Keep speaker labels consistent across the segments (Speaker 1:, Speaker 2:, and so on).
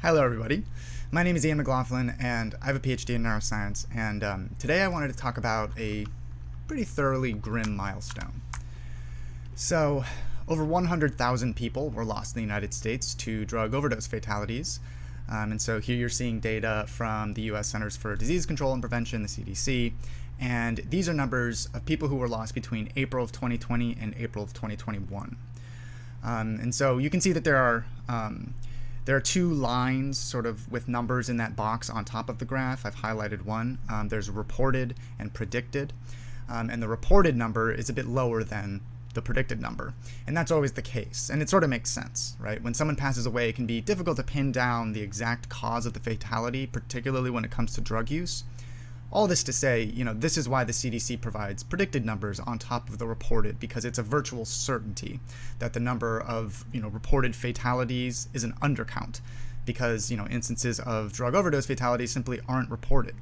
Speaker 1: Hello everybody, my name is Ian McLaughlin and I have a PhD in neuroscience, and today I wanted to talk about a pretty thoroughly grim milestone. So, over 100,000 people were lost in the United States to drug overdose fatalities, and so here you're seeing data from the US Centers for Disease Control and Prevention, the CDC, and these are numbers of people who were lost between April of 2020 and April of 2021. And so you can see that there are two lines sort of with numbers in that box on top of the graph. I've highlighted one. There's reported and predicted. And the reported number is a bit lower than the predicted number. And that's always the case. And it sort of makes sense, right? When someone passes away, it can be difficult to pin down the exact cause of the fatality, particularly when it comes to drug use. All this to say, this is why the CDC provides predicted numbers on top of the reported, because it's a virtual certainty that the number of, reported fatalities is an undercount, because, instances of drug overdose fatalities simply aren't reported.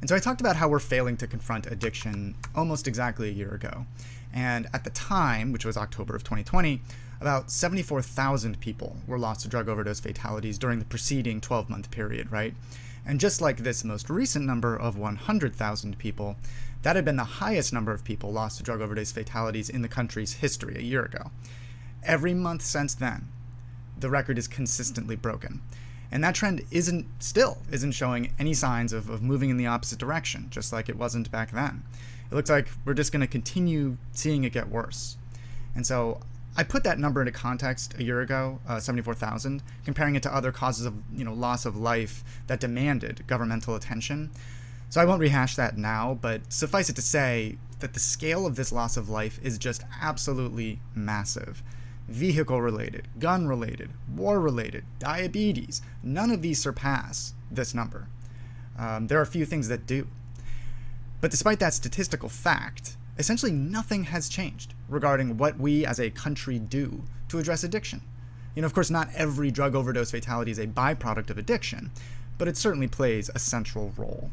Speaker 1: And so I talked about how we're failing to confront addiction almost exactly a year ago. And at the time, which was October of 2020, about 74,000 people were lost to drug overdose fatalities during the preceding 12-month period, right? And just like this most recent number of 100,000 people, that had been the highest number of people lost to drug overdose fatalities in the country's history a year ago. Every month since then, the record is consistently broken. And that trend isn't showing any signs of moving in the opposite direction, just like it wasn't back then. It looks like we're just going to continue seeing it get worse. And so I put that number into context a year ago, 74,000, comparing it to other causes of loss of life that demanded governmental attention. So I won't rehash that now, but suffice it to say that the scale of this loss of life is just absolutely massive. Vehicle-related, gun-related, war-related, diabetes, none of these surpass this number. There are a few things that do. But despite that statistical fact, essentially nothing has changed regarding what we as a country do to address addiction. Of course, not every drug overdose fatality is a byproduct of addiction, but it certainly plays a central role.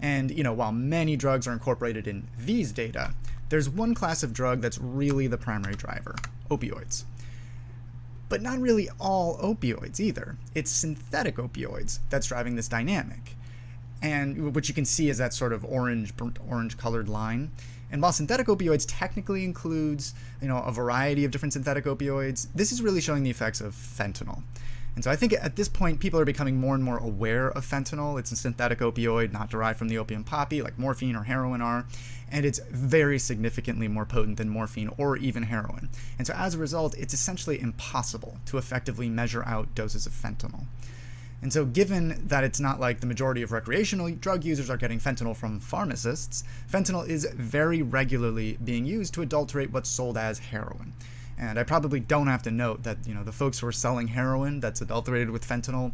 Speaker 1: And, while many drugs are incorporated in these data, there's one class of drug that's really the primary driver: opioids. But not really all opioids either. It's synthetic opioids that's driving this dynamic. And what you can see is that sort of burnt orange colored line. And while synthetic opioids technically includes, a variety of different synthetic opioids, this is really showing the effects of fentanyl. And so I think at this point, people are becoming more and more aware of fentanyl. It's a synthetic opioid not derived from the opium poppy like morphine or heroin are. And it's very significantly more potent than morphine or even heroin. And so as a result, it's essentially impossible to effectively measure out doses of fentanyl. And so given that it's not like the majority of recreational drug users are getting fentanyl from pharmacists, fentanyl is very regularly being used to adulterate what's sold as heroin. And I probably don't have to note that, the folks who are selling heroin that's adulterated with fentanyl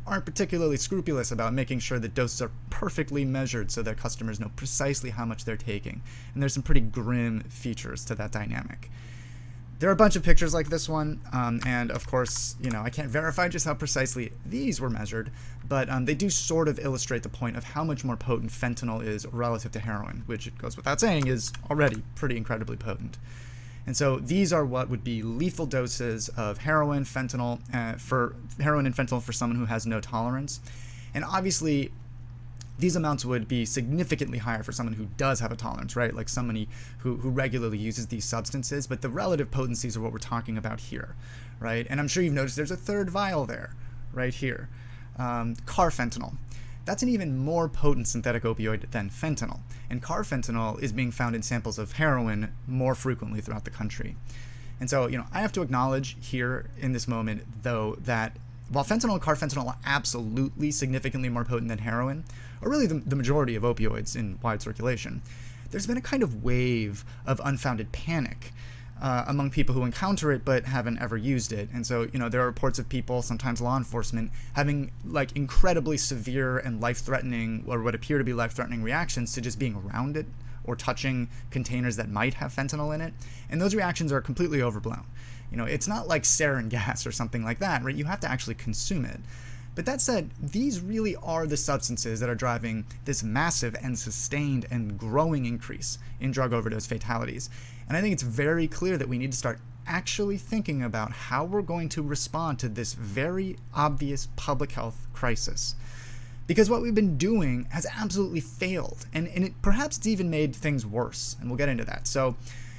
Speaker 1: aren't particularly scrupulous about making sure that doses are perfectly measured so their customers know precisely how much they're taking. And there's some pretty grim features to that dynamic. There are a bunch of pictures like this one, and of course, I can't verify just how precisely these were measured, but they do sort of illustrate the point of how much more potent fentanyl is relative to heroin, which, it goes without saying, is already pretty incredibly potent. And so these are what would be lethal doses of heroin and fentanyl for someone who has no tolerance. And obviously, these amounts would be significantly higher for someone who does have a tolerance, right? Like somebody who regularly uses these substances, but the relative potencies are what we're talking about here, right? And I'm sure you've noticed there's a third vial there, right here. Carfentanil. That's an even more potent synthetic opioid than fentanyl. And carfentanil is being found in samples of heroin more frequently throughout the country. And so, I have to acknowledge here in this moment, though, that while fentanyl and carfentanil are absolutely significantly more potent than heroin, or really the majority of opioids in wide circulation, there's been a kind of wave of unfounded panic among people who encounter it but haven't ever used it. And so, there are reports of people, sometimes law enforcement, having incredibly severe and life-threatening, or what appear to be life-threatening reactions to just being around it or touching containers that might have fentanyl in it. And those reactions are completely overblown. It's not like sarin gas or something like that, right? You have to actually consume it. But that said, these really are the substances that are driving this massive and sustained and growing increase in drug overdose fatalities. And I think it's very clear that we need to start actually thinking about how we're going to respond to this very obvious public health crisis. Because what we've been doing has absolutely failed, and it perhaps it's even made things worse, and we'll get into that. So,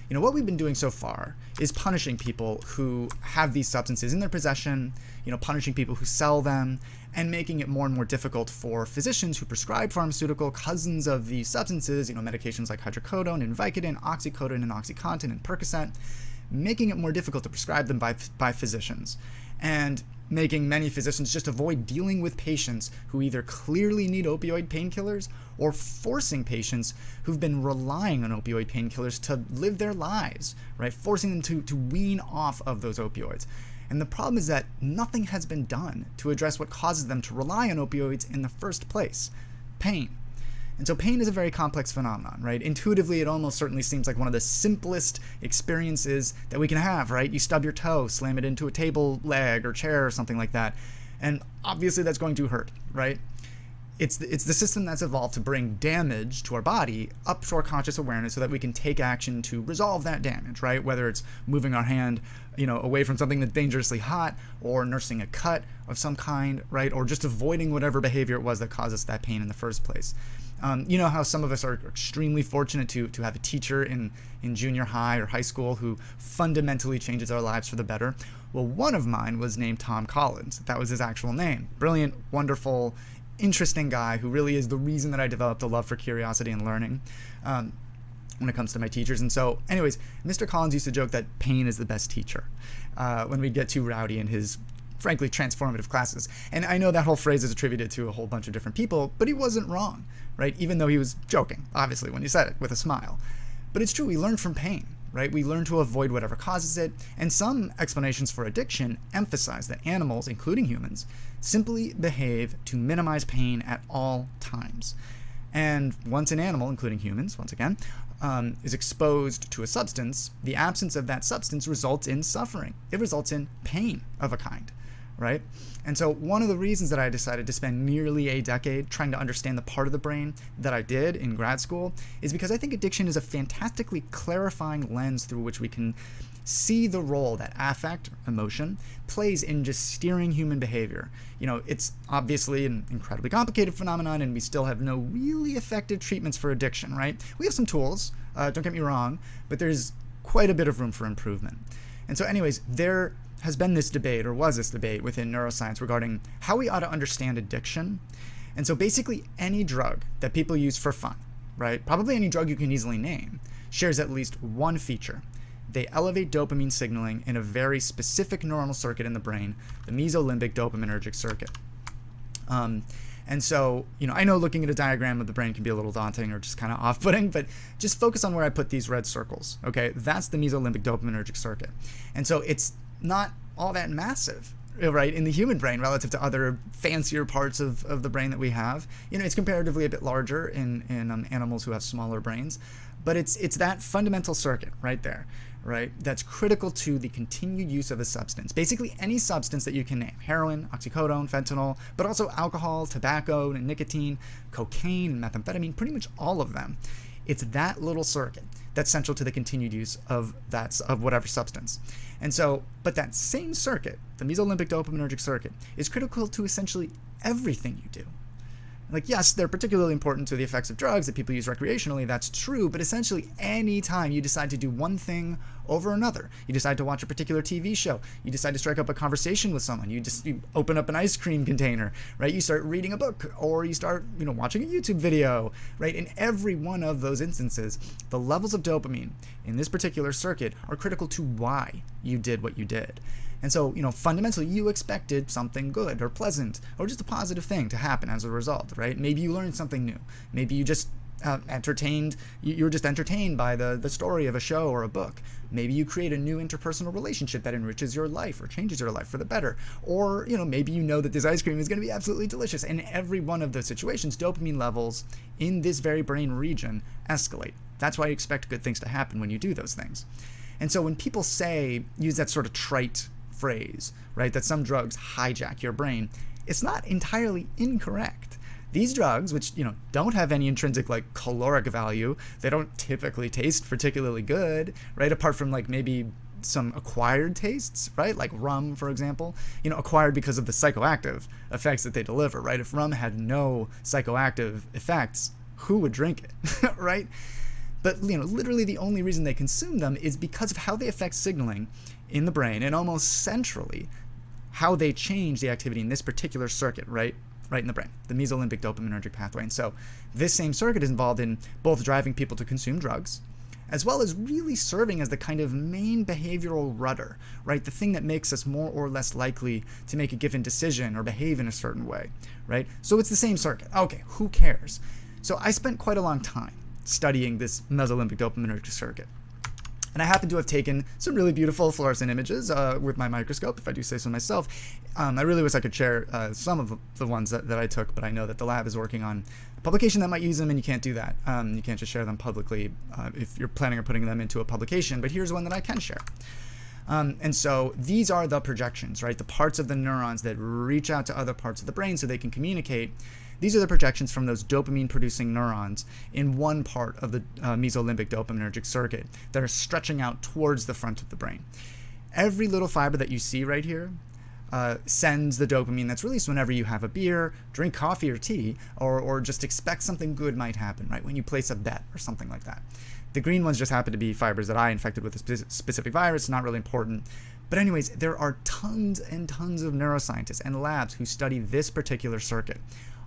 Speaker 1: what we've been doing so far is punishing people who have these substances in their possession, punishing people who sell them, and making it more and more difficult for physicians who prescribe pharmaceutical cousins of these substances, medications like hydrocodone and Vicodin, oxycodone and OxyContin and Percocet, making it more difficult to prescribe them by physicians, and making many physicians just avoid dealing with patients who either clearly need opioid painkillers or forcing patients who've been relying on opioid painkillers to live their lives, right? Forcing them to wean off of those opioids. And the problem is that nothing has been done to address what causes them to rely on opioids in the first place: pain. And so pain is a very complex phenomenon, right? Intuitively, it almost certainly seems like one of the simplest experiences that we can have, right? You stub your toe, slam it into a table leg or chair or something like that, and obviously that's going to hurt, right? It's the system that's evolved to bring damage to our body up to our conscious awareness so that we can take action to resolve that damage, right? Whether it's moving our hand, away from something that's dangerously hot, or nursing a cut of some kind, right? Or just avoiding whatever behavior it was that caused us that pain in the first place. You know how some of us are extremely fortunate to have a teacher in junior high or high school who fundamentally changes our lives for the better? Well, one of mine was named Tom Collins. That was his actual name. Brilliant, wonderful, interesting guy who really is the reason that I developed a love for curiosity and learning when it comes to my teachers. And so, anyways, Mr. Collins used to joke that pain is the best teacher when we get too rowdy in his frankly transformative classes. And I know that whole phrase is attributed to a whole bunch of different people, but he wasn't wrong, right? Even though he was joking, obviously, when he said it with a smile. But it's true, we learn from pain, right? We learn to avoid whatever causes it, and some explanations for addiction emphasize that animals, including humans, simply behave to minimize pain at all times. And once an animal, including humans, once again, is exposed to a substance, the absence of that substance results in suffering. It results in pain of a kind, right? And so one of the reasons that I decided to spend nearly a decade trying to understand the part of the brain that I did in grad school is because I think addiction is a fantastically clarifying lens through which we can see the role that affect, emotion, plays in just steering human behavior. It's obviously an incredibly complicated phenomenon, and we still have no really effective treatments for addiction, right? We have some tools, don't get me wrong, but there's quite a bit of room for improvement. And so anyways, there has been this debate, or was this debate within neuroscience regarding how we ought to understand addiction. And so basically any drug that people use for fun, right? Probably any drug you can easily name, shares at least one feature. They elevate dopamine signaling in a very specific neuronal circuit in the brain, the Mesolimbic dopaminergic circuit. And so, I know looking at a diagram of the brain can be a little daunting or just kind of off-putting, but just focus on where I put these red circles, okay? That's the Mesolimbic dopaminergic circuit. And so it's not all that massive, right, in the human brain relative to other fancier parts of the brain that we have. It's comparatively a bit larger in animals who have smaller brains, but it's that fundamental circuit right there, right, that's critical to the continued use of a substance. Basically any substance that you can name: heroin, oxycodone, fentanyl, but also alcohol, tobacco, and nicotine, cocaine, and methamphetamine, pretty much all of them. It's that little circuit that's central to the continued use of whatever substance. And so, but that same circuit, the Mesolimbic dopaminergic circuit, is critical to essentially everything you do. Like, yes, they're particularly important to the effects of drugs that people use recreationally, that's true, but essentially any time you decide to do one thing over another, you decide to watch a particular TV show, you decide to strike up a conversation with someone, you open up an ice cream container, right? You start reading a book, or you start, watching a YouTube video, right? In every one of those instances, the levels of dopamine in this particular circuit are critical to why you did what you did. And so, fundamentally, you expected something good or pleasant or just a positive thing to happen as a result, right? Maybe you learned something new. Maybe you just you were just entertained by the story of a show or a book. Maybe you create a new interpersonal relationship that enriches your life or changes your life for the better. Or, maybe that this ice cream is going to be absolutely delicious. In every one of those situations, dopamine levels in this very brain region escalate. That's why you expect good things to happen when you do those things. And so when people use that sort of trite phrase, right, that some drugs hijack your brain, it's not entirely incorrect. These drugs, which don't have any intrinsic caloric value, they don't typically taste particularly good, right, apart from maybe some acquired tastes, right? Like rum, for example, acquired because of the psychoactive effects that they deliver, right? If rum had no psychoactive effects, who would drink it, right? But, literally the only reason they consume them is because of how they affect signaling in the brain, and almost centrally, how they change the activity in this particular circuit, right in the brain, the Mesolimbic dopaminergic pathway. And so this same circuit is involved in both driving people to consume drugs, as well as really serving as the kind of main behavioral rudder, right? The thing that makes us more or less likely to make a given decision or behave in a certain way, right? So it's the same circuit. Okay, who cares? So I spent quite a long time studying this Mesolimbic dopaminergic circuit. And I happen to have taken some really beautiful fluorescent images with my microscope, if I do say so myself. I really wish I could share some of the ones that I took, but I know that the lab is working on a publication that might use them, and you can't do that. You can't just share them publicly if you're planning on putting them into a publication, but here's one that I can share. And so these are the projections, right? The parts of the neurons that reach out to other parts of the brain so they can communicate. These are the projections from those dopamine-producing neurons in one part of the mesolimbic dopaminergic circuit that are stretching out towards the front of the brain. Every little fiber that you see right here sends the dopamine that's released whenever you have a beer, drink coffee or tea, or just expect something good might happen, right? When you place a bet or something like that. The green ones just happen to be fibers that I infected with a specific virus, not really important. But anyways, there are tons and tons of neuroscientists and labs who study this particular circuit,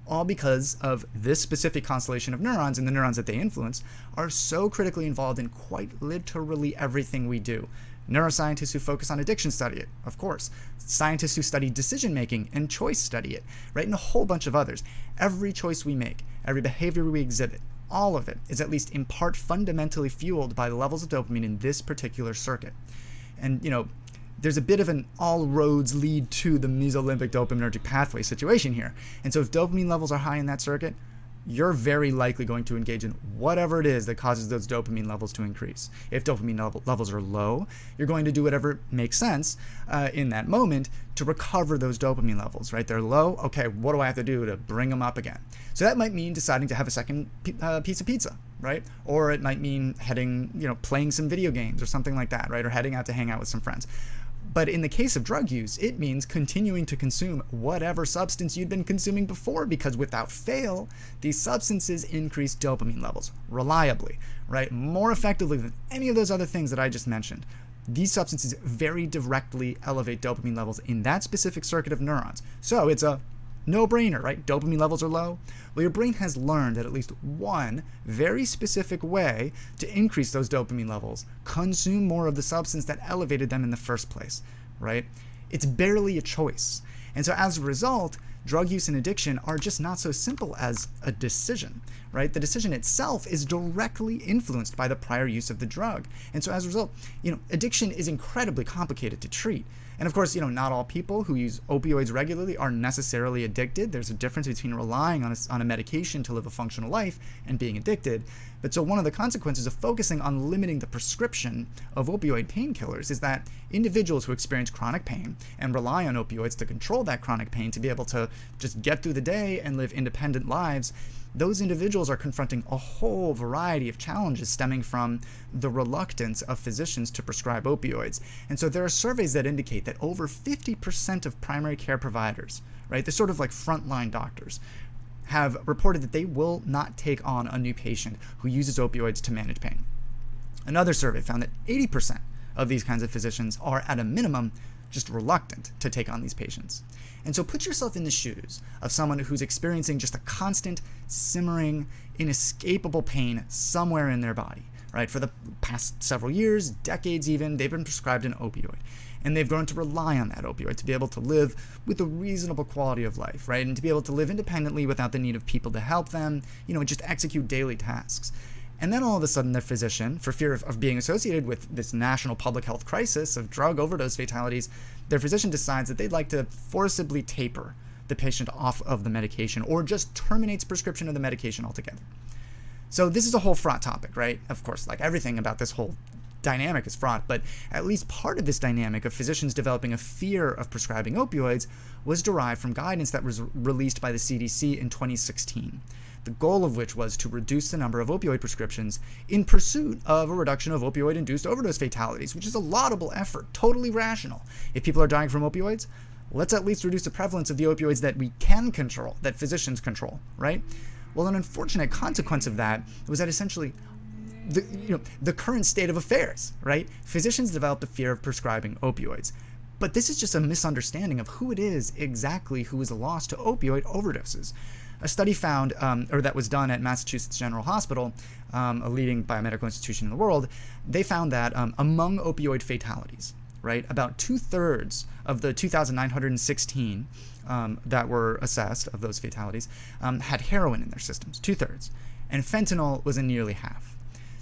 Speaker 1: all because of this specific constellation of neurons, and the neurons that they influence are so critically involved in quite literally everything we do. Neuroscientists who focus on addiction study it, of course. Scientists who study decision-making and choice study it, right? And a whole bunch of others. Every choice we make, every behavior we exhibit, all of it is at least in part fundamentally fueled by the levels of dopamine in this particular circuit. And, there's a bit of an all roads lead to the mesolimbic dopaminergic pathway situation here. And so if dopamine levels are high in that circuit, you're very likely going to engage in whatever it is that causes those dopamine levels to increase. If dopamine levels are low, you're going to do whatever makes sense in that moment to recover those dopamine levels, right? They're low. Okay, what do I have to do to bring them up again? So that might mean deciding to have a second piece of pizza, right? Or it might mean playing some video games or something like that, right? Or heading out to hang out with some friends. But in the case of drug use, it means continuing to consume whatever substance you'd been consuming before, because without fail, these substances increase dopamine levels reliably, right? More effectively than any of those other things that I just mentioned. These substances very directly elevate dopamine levels in that specific circuit of neurons. So it's a no-brainer, right? Dopamine levels are low. Well, your brain has learned at least one very specific way to increase those dopamine levels. Consume more of the substance that elevated them in the first place, right? It's barely a choice. And so as a result, drug use and addiction are just not so simple as a decision, right? The decision itself is directly influenced by the prior use of the drug. And so as a result, addiction is incredibly complicated to treat. And of course, not all people who use opioids regularly are necessarily addicted. There's a difference between relying on a medication to live a functional life and being addicted. But so one of the consequences of focusing on limiting the prescription of opioid painkillers is that individuals who experience chronic pain and rely on opioids to control that chronic pain to be able to just get through the day and live independent lives, those individuals are confronting a whole variety of challenges stemming from the reluctance of physicians to prescribe opioids. And so there are surveys that indicate that over 50% of primary care providers, right, they're sort of like frontline doctors, have reported that they will not take on a new patient who uses opioids to manage pain. Another survey found that 80% of these kinds of physicians are, at a minimum, just reluctant to take on these patients. And so put yourself in the shoes of someone who's experiencing just a constant, simmering, inescapable pain somewhere in their body, right? For the past several years, decades even, they've been prescribed an opioid. And they've grown to rely on that opioid to be able to live with a reasonable quality of life, right? And to be able to live independently without the need of people to help them, just execute daily tasks. And then all of a sudden their physician, for fear of being associated with this national public health crisis of drug overdose fatalities, their physician decides that they'd like to forcibly taper the patient off of the medication or just terminates prescription of the medication altogether. So this is a whole fraught topic, right? Of course, like everything about this whole dynamic is fraught, but at least part of this dynamic of physicians developing a fear of prescribing opioids was derived from guidance that was released by the CDC in 2016. The goal of which was to reduce the number of opioid prescriptions in pursuit of a reduction of opioid-induced overdose fatalities, which is a laudable effort, totally rational. If people are dying from opioids, let's at least reduce the prevalence of the opioids that we can control, that physicians control, right? Well, an unfortunate consequence of that was that essentially the current state of affairs, right? Physicians developed a fear of prescribing opioids. But this is just a misunderstanding of who it is exactly who is lost to opioid overdoses. A study found, or that was done at Massachusetts General Hospital, a leading biomedical institution in the world, they found that among opioid fatalities, right, about 2/3 of the 2,916 that were assessed of those fatalities had heroin in their systems, 2/3, and fentanyl was in nearly half.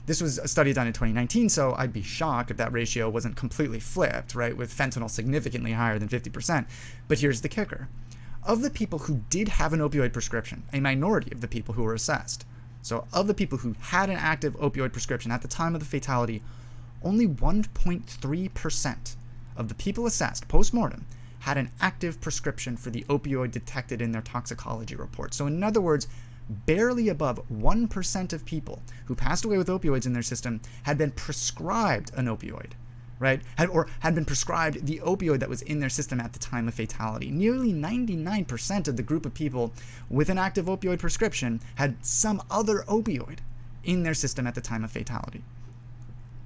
Speaker 1: This was a study done in 2019, so I'd be shocked if that ratio wasn't completely flipped, right, with fentanyl significantly higher than 50%. But here's the kicker. Of the people who did have an opioid prescription, a minority of the people who were assessed, so of the people who had an active opioid prescription at the time of the fatality, only 1.3% of the people assessed post-mortem had an active prescription for the opioid detected in their toxicology report. So in other words, barely above 1% of people who passed away with opioids in their system had been prescribed an opioid, right? Had been prescribed the opioid that was in their system at the time of fatality. Nearly 99% of the group of people with an active opioid prescription had some other opioid in their system at the time of fatality,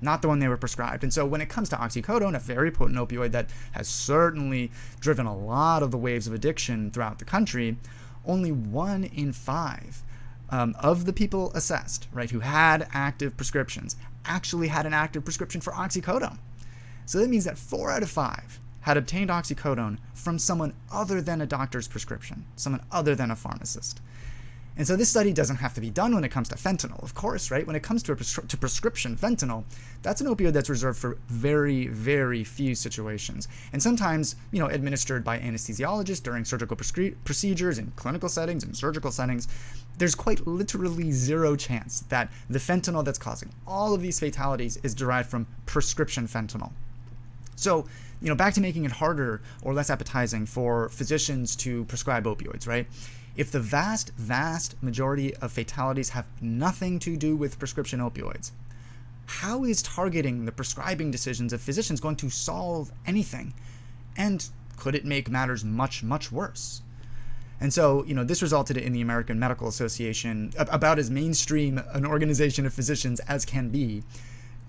Speaker 1: not the one they were prescribed. And so when it comes to oxycodone, a very potent opioid that has certainly driven a lot of the waves of addiction throughout the country, only 1 in 5 of the people assessed, right, who had active prescriptions actually had an active prescription for oxycodone. So that means that 4 out of 5 had obtained oxycodone from someone other than a doctor's prescription, someone other than a pharmacist. And so this study doesn't have to be done when it comes to fentanyl, of course, right? When it comes to prescription fentanyl, that's an opioid that's reserved for very, very few situations. And sometimes, administered by anesthesiologists during surgical procedures in clinical settings and surgical settings, there's quite literally zero chance that the fentanyl that's causing all of these fatalities is derived from prescription fentanyl. So, back to making it harder or less appetizing for physicians to prescribe opioids, right? If the vast, vast majority of fatalities have nothing to do with prescription opioids, how is targeting the prescribing decisions of physicians going to solve anything? And could it make matters much, much worse? And so, this resulted in the American Medical Association, about as mainstream an organization of physicians as can be.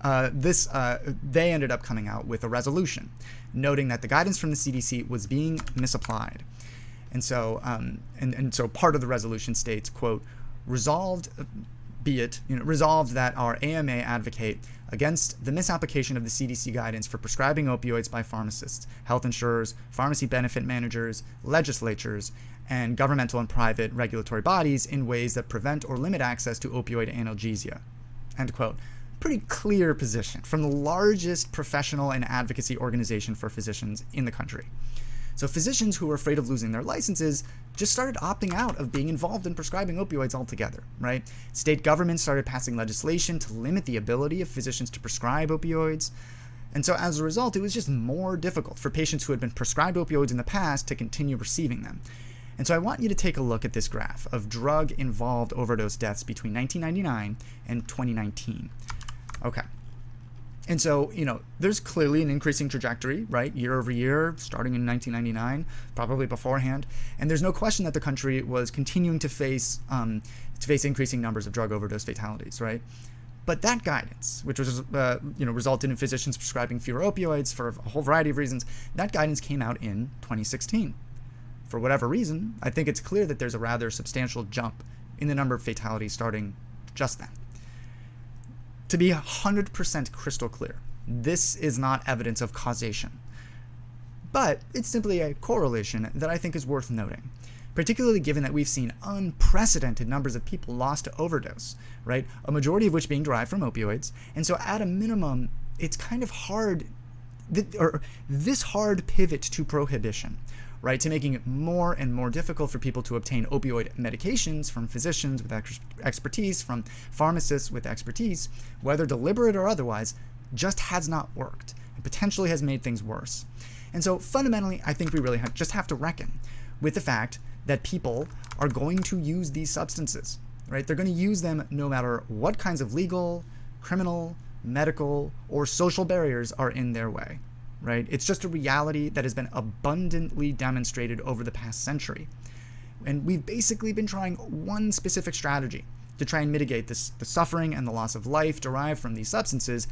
Speaker 1: They ended up coming out with a resolution noting that the guidance from the CDC was being misapplied. And so, so part of the resolution states, quote, resolved that our AMA advocate against the misapplication of the CDC guidance for prescribing opioids by pharmacists, health insurers, pharmacy benefit managers, legislatures, and governmental and private regulatory bodies in ways that prevent or limit access to opioid analgesia, end quote. Pretty clear position from the largest professional and advocacy organization for physicians in the country. So physicians who were afraid of losing their licenses just started opting out of being involved in prescribing opioids altogether, right? State governments started passing legislation to limit the ability of physicians to prescribe opioids. And so as a result, it was just more difficult for patients who had been prescribed opioids in the past to continue receiving them. And so I want you to take a look at this graph of drug-involved overdose deaths between 1999 and 2019. Okay. And so, there's clearly an increasing trajectory, right, year over year, starting in 1999, probably beforehand. And there's no question that the country was continuing to face increasing numbers of drug overdose fatalities, right? But that guidance, which was, resulted in physicians prescribing fewer opioids for a whole variety of reasons, that guidance came out in 2016. For whatever reason, I think it's clear that there's a rather substantial jump in the number of fatalities starting just then. To be 100% crystal clear, this is not evidence of causation, but it's simply a correlation that I think is worth noting, particularly given that we've seen unprecedented numbers of people lost to overdose, right? A majority of which being derived from opioids. And so at a minimum, it's kind of hard, or this hard pivot to prohibition, right, to making it more and more difficult for people to obtain opioid medications from physicians with expertise, from pharmacists with expertise, whether deliberate or otherwise, just has not worked and potentially has made things worse. And so fundamentally, I think we really just have to reckon with the fact that people are going to use these substances, right? They're going to use them no matter what kinds of legal, criminal, medical, or social barriers are in their way, right? It's just a reality that has been abundantly demonstrated over the past century. And we've basically been trying one specific strategy to try and mitigate the suffering and the loss of life derived from these substances,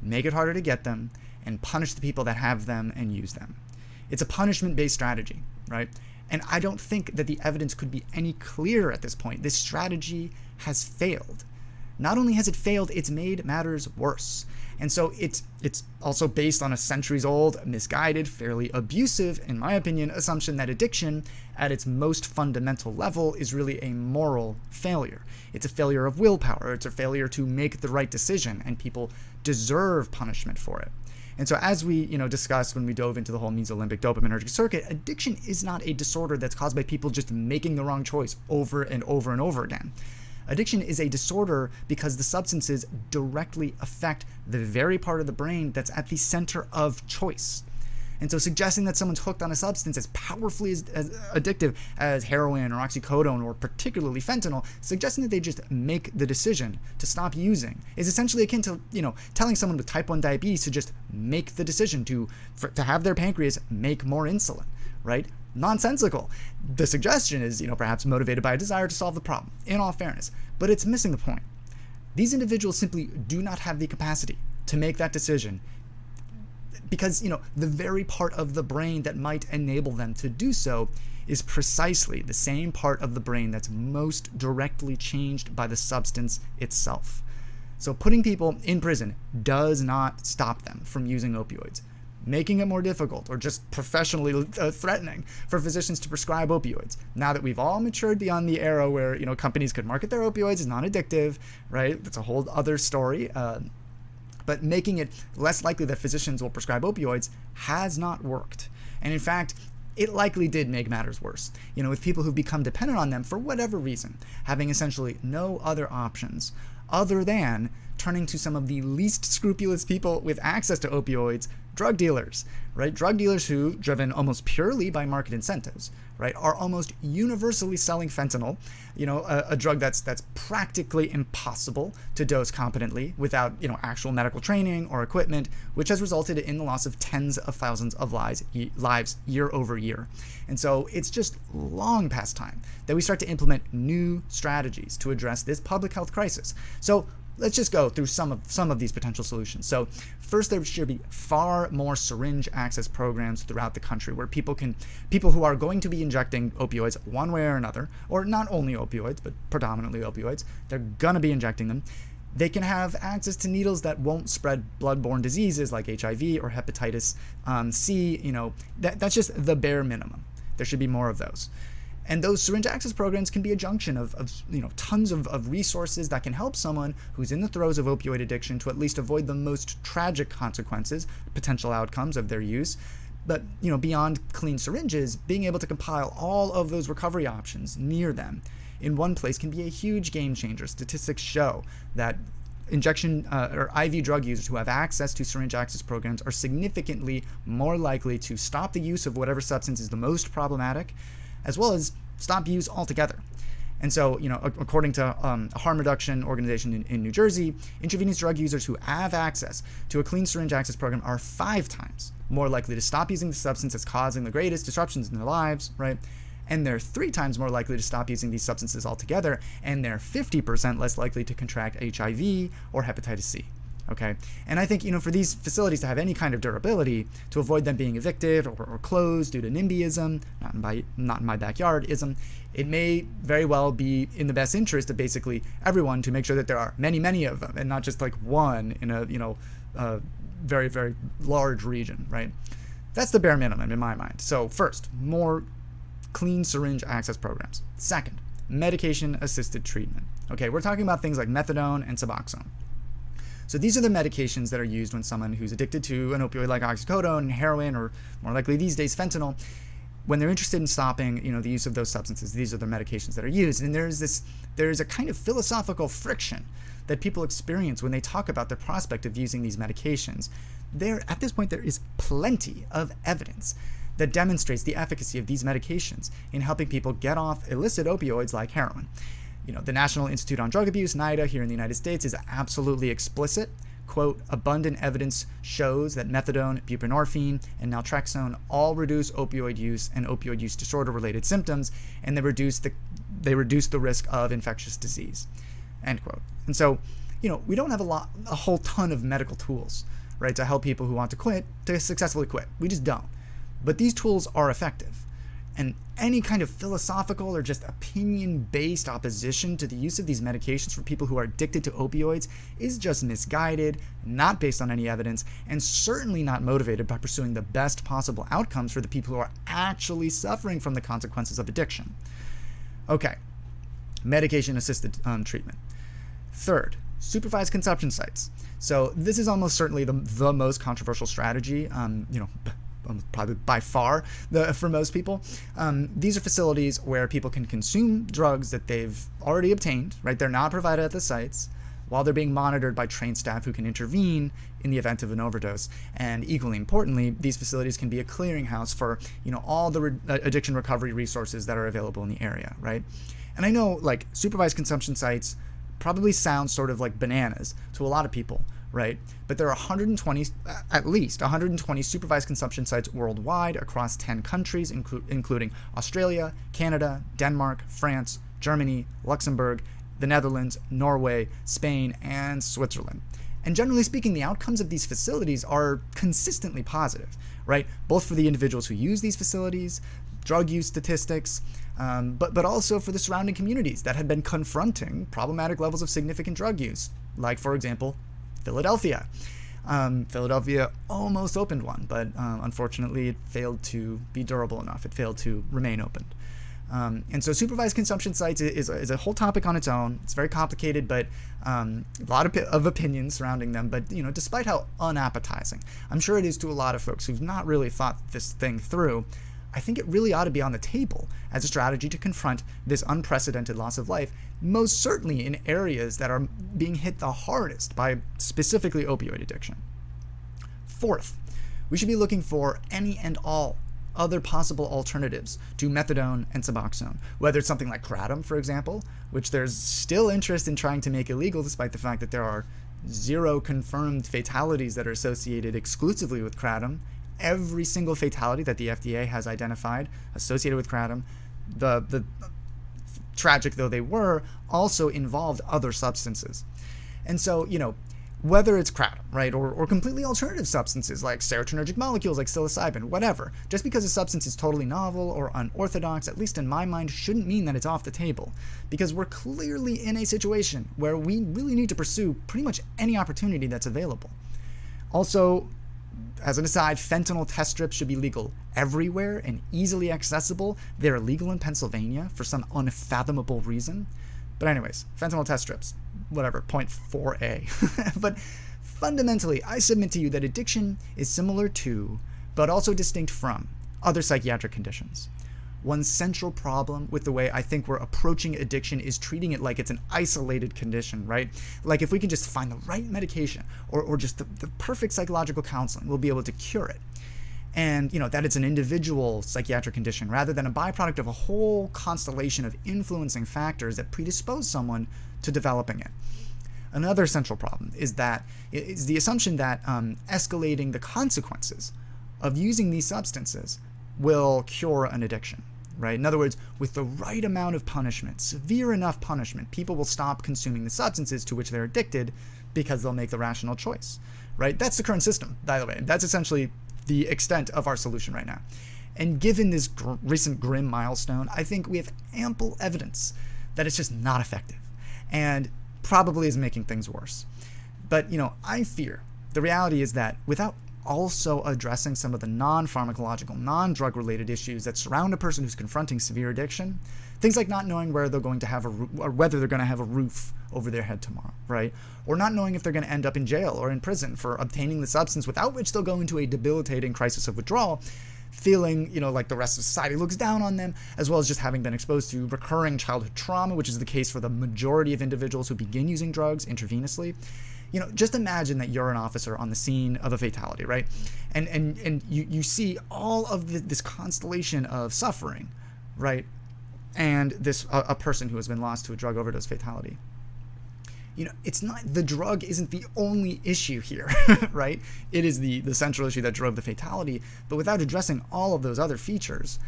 Speaker 1: make it harder to get them, and punish the people that have them and use them. It's a punishment-based strategy, right? And I don't think that the evidence could be any clearer at this point. This strategy has failed. Not only has it failed, it's made matters worse. And so it's also based on a centuries-old, misguided, fairly abusive, in my opinion, assumption that addiction, at its most fundamental level, is really a moral failure. It's a failure of willpower. It's a failure to make the right decision, and people deserve punishment for it. And so as we discussed when we dove into the whole Mesolimbic dopaminergic circuit, addiction is not a disorder that's caused by people just making the wrong choice over and over and over again. Addiction is a disorder because the substances directly affect the very part of the brain that's at the center of choice. And so suggesting that someone's hooked on a substance as powerfully as addictive as heroin or oxycodone or particularly fentanyl, suggesting that they just make the decision to stop using, is essentially akin to, telling someone with type 1 diabetes to just make the decision to have their pancreas make more insulin, right? Nonsensical. The suggestion is, perhaps motivated by a desire to solve the problem, in all fairness, but it's missing the point. These individuals simply do not have the capacity to make that decision because, the very part of the brain that might enable them to do so is precisely the same part of the brain that's most directly changed by the substance itself. So putting people in prison does not stop them from using opioids. Making it more difficult or just professionally threatening for physicians to prescribe opioids. Now that we've all matured beyond the era where, companies could market their opioids as non-addictive, right? That's a whole other story. But making it less likely that physicians will prescribe opioids has not worked. And in fact, it likely did make matters worse. With people who've become dependent on them for whatever reason, having essentially no other options other than turning to some of the least scrupulous people with access to opioids, drug dealers, right? Drug dealers who, driven almost purely by market incentives, right, are almost universally selling fentanyl, a drug that's practically impossible to dose competently without, actual medical training or equipment, which has resulted in the loss of tens of thousands of lives year over year. And so it's just long past time that we start to implement new strategies to address this public health crisis. So let's just go through some of these potential solutions. So first, there should be far more syringe access programs throughout the country where people who are going to be injecting opioids one way or another, or not only opioids, but predominantly opioids, they're going to be injecting them. They can have access to needles that won't spread bloodborne diseases like HIV or hepatitis C. That's just the bare minimum. There should be more of those. And those syringe access programs can be a junction of tons of resources that can help someone who's in the throes of opioid addiction to at least avoid the most tragic consequences, potential outcomes of their use. But, beyond clean syringes, being able to compile all of those recovery options near them in one place can be a huge game changer. Statistics show that injection or IV drug users who have access to syringe access programs are significantly more likely to stop the use of whatever substance is the most problematic, as well as stop use altogether. And so, according to a harm reduction organization in New Jersey, intravenous drug users who have access to a clean syringe access program are 5 times more likely to stop using the substance that's causing the greatest disruptions in their lives, right? And they're 3 times more likely to stop using these substances altogether, and they're 50% less likely to contract HIV or hepatitis C. Okay, and I think, for these facilities to have any kind of durability, to avoid them being evicted or closed due to NIMBYism, not in my backyard-ism, it may very well be in the best interest of basically everyone to make sure that there are many, many of them, and not just like one in a very, very large region, right? That's the bare minimum in my mind. So first, more clean syringe access programs. Second, medication-assisted treatment. Okay, we're talking about things like methadone and Suboxone. So these are the medications that are used when someone who's addicted to an opioid like oxycodone, heroin, or more likely these days fentanyl, when they're interested in stopping, the use of those substances, these are the medications that are used. And there's a kind of philosophical friction that people experience when they talk about the prospect of using these medications. At this point, there is plenty of evidence that demonstrates the efficacy of these medications in helping people get off illicit opioids like heroin. The National Institute on Drug Abuse, NIDA, here in the United States is absolutely explicit. Quote, abundant evidence shows that methadone, buprenorphine, and naltrexone all reduce opioid use and opioid use disorder-related symptoms, and they reduce the risk of infectious disease, end quote. And so, we don't have a whole ton of medical tools, right, to help people who want to quit to successfully quit. We just don't. But these tools are effective. And any kind of philosophical or just opinion-based opposition to the use of these medications for people who are addicted to opioids is just misguided, not based on any evidence, and certainly not motivated by pursuing the best possible outcomes for the people who are actually suffering from the consequences of addiction. Okay, medication-assisted treatment. Third, supervised consumption sites. So this is almost certainly the most controversial strategy, probably by far for most people. These are facilities where people can consume drugs that they've already obtained, right? They're not provided at the sites, while they're being monitored by trained staff who can intervene in the event of an overdose. And equally importantly, these facilities can be a clearinghouse for, all the addiction recovery resources that are available in the area, right? And I know, supervised consumption sites probably sound sort of like bananas to a lot of people, right? But there are at least 120 supervised consumption sites worldwide across 10 countries, including Australia, Canada, Denmark, France, Germany, Luxembourg, the Netherlands, Norway, Spain, and Switzerland. And generally speaking, the outcomes of these facilities are consistently positive, right? Both for the individuals who use these facilities, drug use statistics, but also for the surrounding communities that had been confronting problematic levels of significant drug use, like, for example, Philadelphia. Philadelphia almost opened one, but unfortunately it failed to be durable enough. It failed to remain opened. And so supervised consumption sites is a whole topic on its own. It's very complicated, but a lot of opinions surrounding them. But, despite how unappetizing I'm sure it is to a lot of folks who've not really thought this thing through, I think it really ought to be on the table as a strategy to confront this unprecedented loss of life, most certainly in areas that are being hit the hardest by specifically opioid addiction. Fourth, we should be looking for any and all other possible alternatives to methadone and Suboxone, whether it's something like kratom, for example, which there's still interest in trying to make illegal despite the fact that there are 0 confirmed fatalities that are associated exclusively with kratom. Every single fatality that the FDA has identified associated with kratom, the tragic though they were, also involved other substances. And so, whether it's kratom, right, or completely alternative substances like serotonergic molecules like psilocybin, whatever, just because a substance is totally novel or unorthodox, at least in my mind, shouldn't mean that it's off the table, because we're clearly in a situation where we really need to pursue pretty much any opportunity that's available. Also, as an aside, fentanyl test strips should be legal everywhere and easily accessible. They're illegal in Pennsylvania for some unfathomable reason. But anyways, fentanyl test strips, whatever, point 4A. But fundamentally, I submit to you that addiction is similar to, but also distinct from, other psychiatric conditions. One central problem with the way I think we're approaching addiction is treating it like it's an isolated condition, right? Like if we can just find the right medication or just the perfect psychological counseling, we'll be able to cure it. And, that it's an individual psychiatric condition rather than a byproduct of a whole constellation of influencing factors that predispose someone to developing it. Another central problem is the assumption that escalating the consequences of using these substances will cure an addiction, right? In other words, with the right amount of punishment, severe enough punishment, people will stop consuming the substances to which they're addicted because they'll make the rational choice, right? That's the current system, by the way. That's essentially the extent of our solution right now. And given this recent grim milestone, I think we have ample evidence that it's just not effective and probably is making things worse. But, I fear the reality is that without also addressing some of the non-pharmacological, non-drug related issues that surround a person who's confronting severe addiction, things like not knowing where they're going to have or whether they're going to have a roof over their head tomorrow, right? Or not knowing if they're going to end up in jail or in prison for obtaining the substance without which they'll go into a debilitating crisis of withdrawal. feeling, like the rest of society looks down on them, as well as just having been exposed to recurring childhood trauma, which is the case for the majority of individuals who begin using drugs intravenously. Just imagine that you're an officer on the scene of a fatality, right? And you see all of this constellation of suffering, right? And a person who has been lost to a drug overdose fatality. It's not, the drug isn't the only issue here, right? It is the central issue that drove the fatality, but without addressing all of those other features,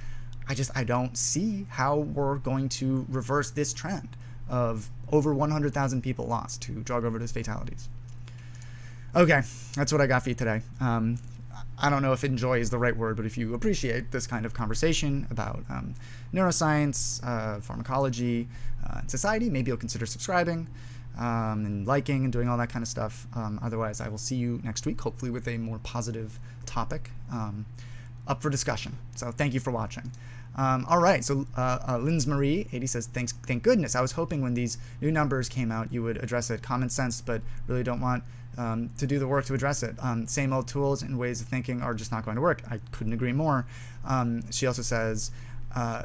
Speaker 1: I don't see how we're going to reverse this trend of over 100,000 people lost to drug overdose fatalities. Okay, that's what I got for you today. I don't know if enjoy is the right word, but if you appreciate this kind of conversation about neuroscience, pharmacology, society, maybe you'll consider subscribing and liking and doing all that kind of stuff. Otherwise, I will see you next week, hopefully with a more positive topic up for discussion. So thank you for watching. All right, so Linz Marie 80 says, thank goodness. I was hoping when these new numbers came out, you would address it. Common sense, but really don't want to do the work to address it. Same old tools and ways of thinking are just not going to work. I couldn't agree more. She also says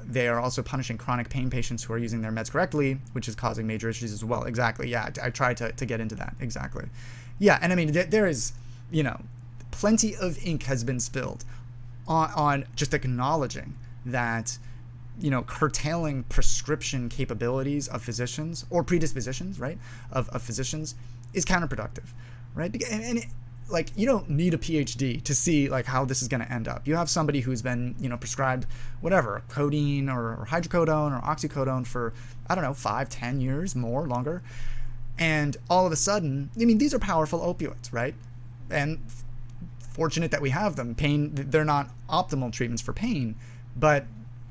Speaker 1: they are also punishing chronic pain patients who are using their meds correctly, which is causing major issues as well. Exactly. Yeah, I tried to get into that. Exactly. Yeah, and I mean, there is, plenty of ink has been spilled on just acknowledging that, curtailing prescription capabilities of physicians or predispositions, right, of physicians is counterproductive, right? And you don't need a PhD to see how this is going to end up. You have somebody who's been, prescribed whatever, codeine or hydrocodone or oxycodone for, 5, 10 years, longer. And all of a sudden, these are powerful opioids, right? And fortunate that we have them. They're not optimal treatments for pain, but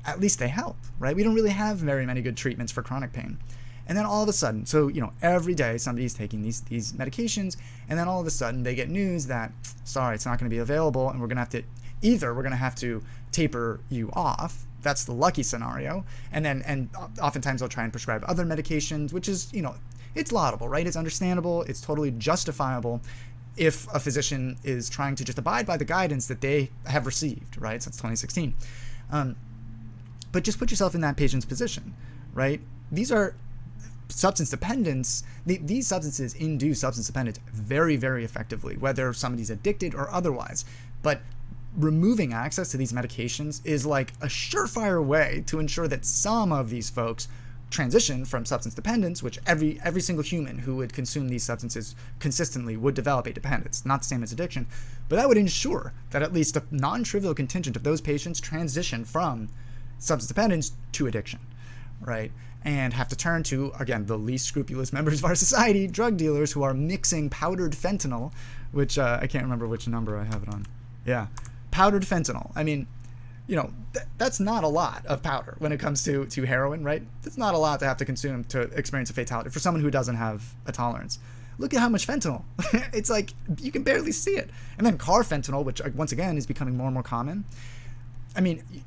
Speaker 1: at least they help, right? We don't really have very many good treatments for chronic pain. And then all of a sudden, so, every day somebody's taking these medications, and then all of a sudden they get news that, sorry, it's not going to be available, and we're going to have to taper you off. That's the lucky scenario. And oftentimes they'll try and prescribe other medications, which is, it's laudable, right? It's understandable. It's totally justifiable if a physician is trying to just abide by the guidance that they have received, right, since 2016. But just put yourself in that patient's position, right? These are substance dependence. These substances induce substance dependence very, very effectively, whether somebody's addicted or otherwise. But removing access to these medications is like a surefire way to ensure that some of these folks transition from substance dependence, which every single human who would consume these substances consistently would develop a dependence, not the same as addiction, but that would ensure that at least a non-trivial contingent of those patients transition from substance dependence to addiction, right? And have to turn to, again, the least scrupulous members of our society, drug dealers who are mixing powdered fentanyl, which I can't remember which number I have it on. Yeah, powdered fentanyl. That's not a lot of powder when it comes to heroin, right? That's not a lot to have to consume to experience a fatality for someone who doesn't have a tolerance. Look at how much fentanyl. It's like you can barely see it. And then carfentanil, which once again is becoming more and more common.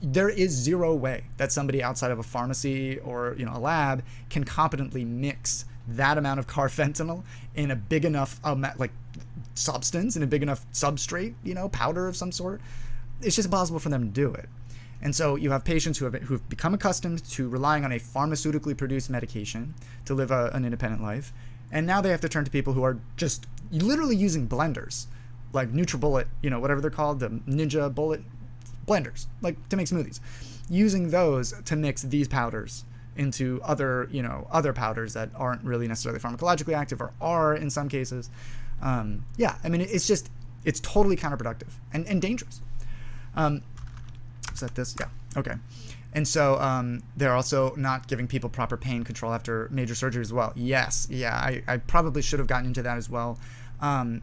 Speaker 1: There is zero way that somebody outside of a pharmacy or a lab can competently mix that amount of carfentanil in a big enough substance, in a big enough substrate, powder of some sort. It's just impossible for them to do it. And so you have patients who've become accustomed to relying on a pharmaceutically produced medication to live an independent life, and now they have to turn to people who are just literally using blenders, like NutriBullet, whatever they're called, the Ninja Bullet blenders, to make smoothies, using those to mix these powders into other powders that aren't really necessarily pharmacologically active or are in some cases. It's totally counterproductive and dangerous. Is that this? Yeah. Okay. And so they're also not giving people proper pain control after major surgery as well. Yes. Yeah. I probably should have gotten into that as well. I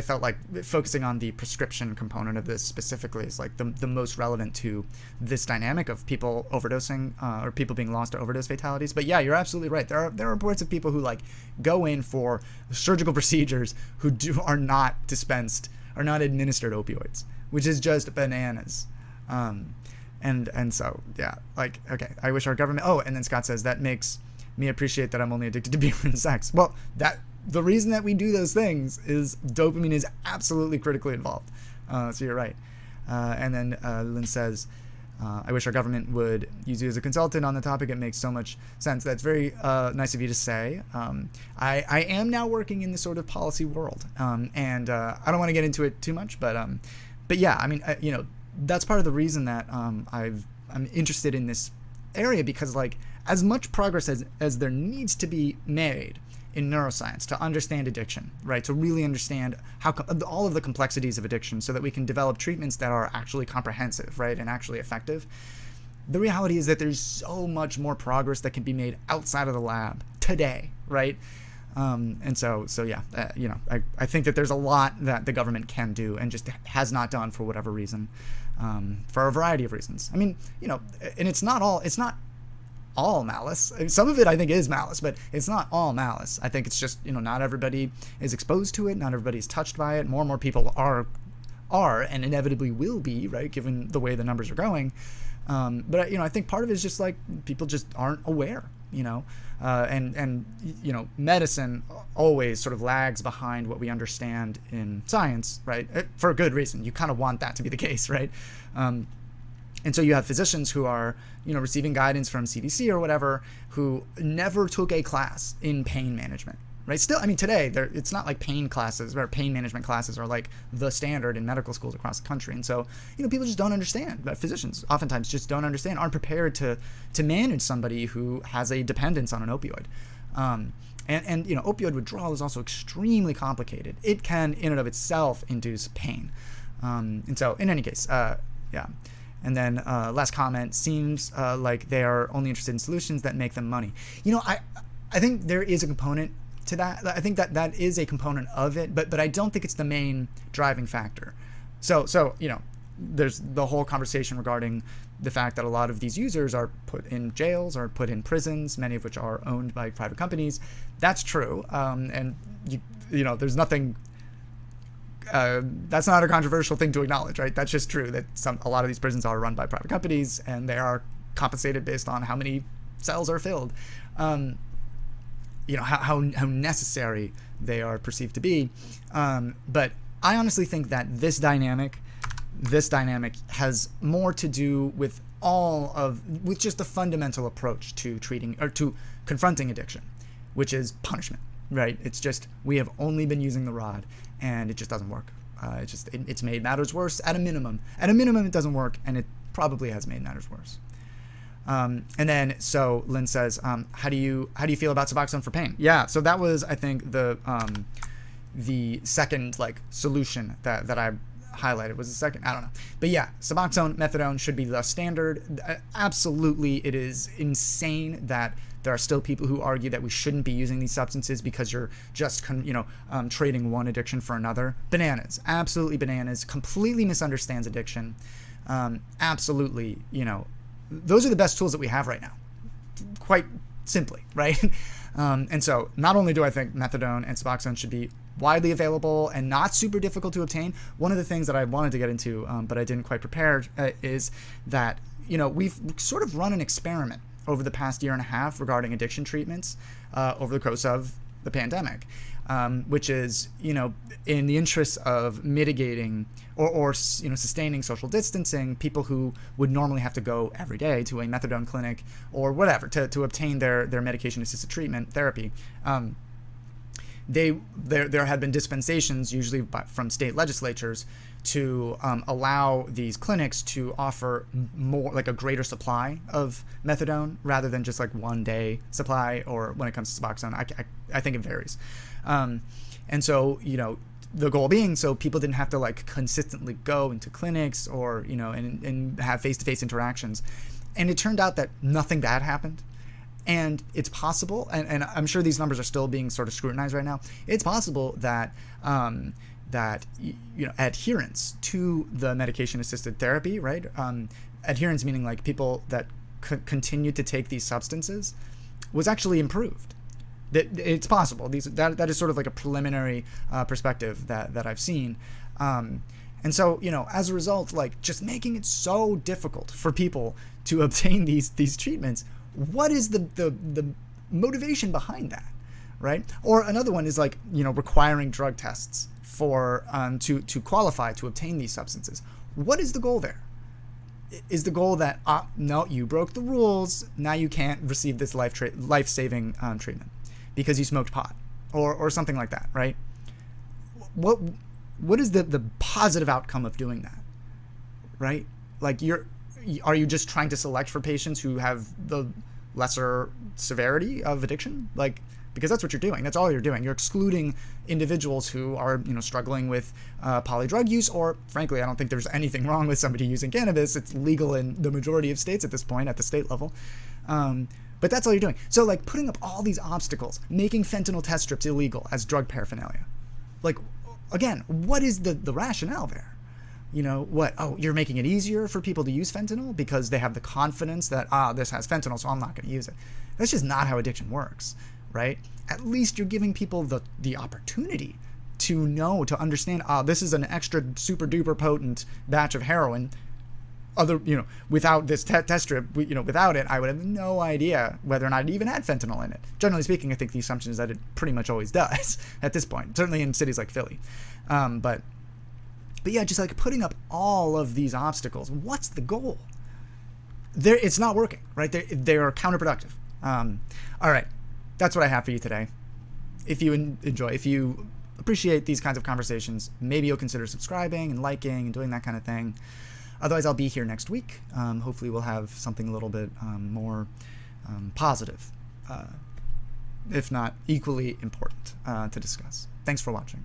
Speaker 1: felt like focusing on the prescription component of this specifically is the most relevant to this dynamic of people overdosing or people being lost to overdose fatalities. But yeah, you're absolutely right. There are reports of people who go in for surgical procedures who are not dispensed or not administered opioids, which is just bananas. And so yeah, okay, I wish our government. Oh, and then Scott says that makes me appreciate that I'm only addicted to beer and sex. Well, the reason that we do those things is dopamine is absolutely critically involved. So you're right. And then Lynn says, I wish our government would use you as a consultant on the topic. It makes so much sense. That's very nice of you to say. I am now working in this sort of policy world, and I don't want to get into it too much, but yeah, I mean, that's part of the reason that I'm interested in this area, because like as much progress as there needs to be made in neuroscience to understand addiction, right? To really understand how all of the complexities of addiction so that we can develop treatments that are actually comprehensive, right? And actually effective. The reality is that there's so much more progress that can be made outside of the lab today, right? And so yeah, I think that there's a lot that the government can do and just has not done for whatever reason, for a variety of reasons. I mean, and it's not all malice. I mean, some of it I think is malice, but it's not all malice. I think it's just, not everybody is exposed to it. Not everybody is touched by it. More and more people are and inevitably will be, right, given the way the numbers are going. But I think part of it is just like people just aren't aware, and medicine always sort of lags behind what we understand in science, right? For a good reason. You kind of want that to be the case, right? And so you have physicians who are, receiving guidance from CDC or whatever, who never took a class in pain management, right? Still, I mean, today, it's not like pain classes or pain management classes are like the standard in medical schools across the country. And so, people just don't understand. Physicians oftentimes just don't understand, aren't prepared to manage somebody who has a dependence on an opioid. And opioid withdrawal is also extremely complicated. It can, in and of itself, induce pain. And so, in any case, yeah. And then last comment, seems like they are only interested in solutions that make them money. I think there is a component to that. I think that is a component of it, but I don't think it's the main driving factor. So there's the whole conversation regarding the fact that a lot of these users are put in jails or put in prisons, many of which are owned by private companies. That's true, and there's nothing. That's not a controversial thing to acknowledge, right? That's just true that a lot of these prisons are run by private companies and they are compensated based on how many cells are filled. How necessary they are perceived to be. But I honestly think that this dynamic has more to do with with just the fundamental approach to treating or to confronting addiction, which is punishment. Right? It's just, we have only been using the rod and it just doesn't work. It's made matters worse at a minimum. At a minimum, it doesn't work, and it probably has made matters worse. And then, so Lynn says, how do you feel about Suboxone for pain? Yeah. So that was, I think, the second solution that I highlighted was the second. I don't know, but yeah, Suboxone, methadone should be the standard. Absolutely, it is insane that there are still people who argue that we shouldn't be using these substances because you're just, trading one addiction for another. Bananas, absolutely bananas. Completely misunderstands addiction. Absolutely, those are the best tools that we have right now. Quite simply, right? And so, not only do I think methadone and Suboxone should be widely available and not super difficult to obtain. One of the things that I wanted to get into, but I didn't quite prepare, is that we've sort of run an experiment over the past year and a half regarding addiction treatments over the course of the pandemic, which is, in the interest of mitigating or sustaining social distancing, people who would normally have to go every day to a methadone clinic or whatever to obtain their medication-assisted treatment therapy. There have been dispensations, usually from state legislatures, to allow these clinics to offer more, a greater supply of methadone rather than just 1 day supply, or when it comes to Suboxone, I think it varies. And so, the goal being so people didn't have to consistently go into clinics or, and have face-to-face interactions. And it turned out that nothing bad happened. And it's possible, and I'm sure these numbers are still being sort of scrutinized right now. It's possible that adherence to the medication-assisted therapy, right? Adherence meaning people that continued to take these substances, was actually improved. That it's possible. That is sort of a preliminary perspective that I've seen. And so, as a result, just making it so difficult for people to obtain these treatments. What is the motivation behind that, right? Or another one is requiring drug tests for to qualify to obtain these substances. What is the goal there? Is the goal that, no, you broke the rules, now you can't receive this life-saving treatment because you smoked pot, or something like that, right? What is the positive outcome of doing that, right? Like, are you just trying to select for patients who have the lesser severity of addiction? Like, because that's what you're doing. That's all you're doing. You're excluding individuals who are, struggling with polydrug use, or frankly, I don't think there's anything wrong with somebody using cannabis. It's legal in the majority of states at this point, at the state level. But that's all you're doing. So, like, putting up all these obstacles, making fentanyl test strips illegal as drug paraphernalia. Like, again, what is the rationale there? What? Oh, you're making it easier for people to use fentanyl because they have the confidence that, this has fentanyl, so I'm not going to use it. That's just not how addiction works, right? At least you're giving people the opportunity to know, to understand, this is an extra super duper potent batch of heroin. Without this test strip, without it, I would have no idea whether or not it even had fentanyl in it. Generally speaking, I think the assumption is that it pretty much always does at this point, certainly in cities like Philly. But yeah, just like putting up all of these obstacles. What's the goal? It's not working, right? They are counterproductive. All right, that's what I have for you today. If you enjoy, if you appreciate these kinds of conversations, maybe you'll consider subscribing and liking and doing that kind of thing. Otherwise, I'll be here next week. Hopefully, we'll have something a little bit more positive, if not equally important, to discuss. Thanks for watching.